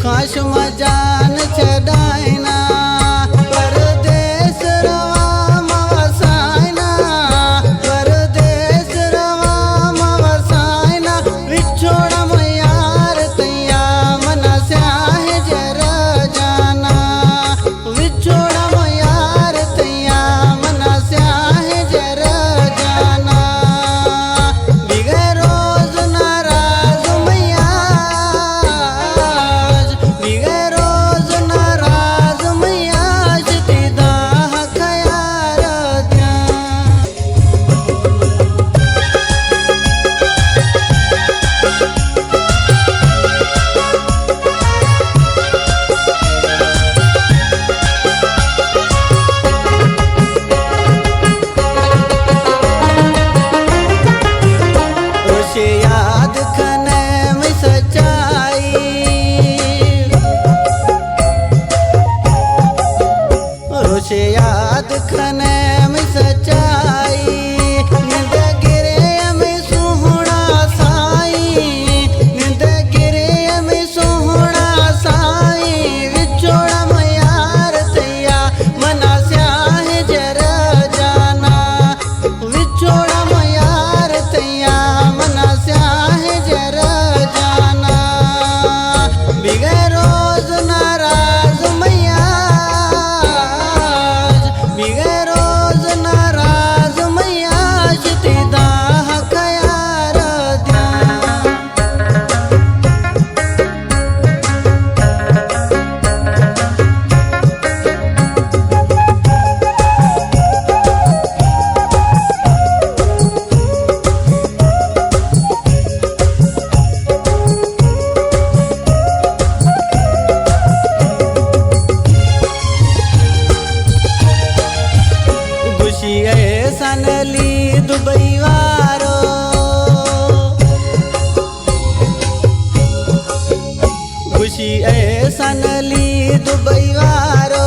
काश मजान छडायना परदेस रवा मवसायना परदेस रवा मवसायना विछोड़ा यार तैया मना स्याह जर जाना विछोड़ा यार तैया मना स्याह जर जाना बिगै रोज नाराज मैयाज बिगै रोज नाराज मैयाज तिदा खयार द्या रोशे याद खने में सच्चाई रोशे याद खने में सच्चाई निंद गिरे में सोहना साई निंद गिरे में सोहना साई विछोड़ा यार तैया मना स्याह जर जाना विछोड़ा यार तैया मना स्याह जर जाना बिगै रोज नाराज मैयाज बिगै रोज नाराज मैयाज तिदा खयार द्या खुशी सनली दुबई वारो खुशी सनली दुबई वारो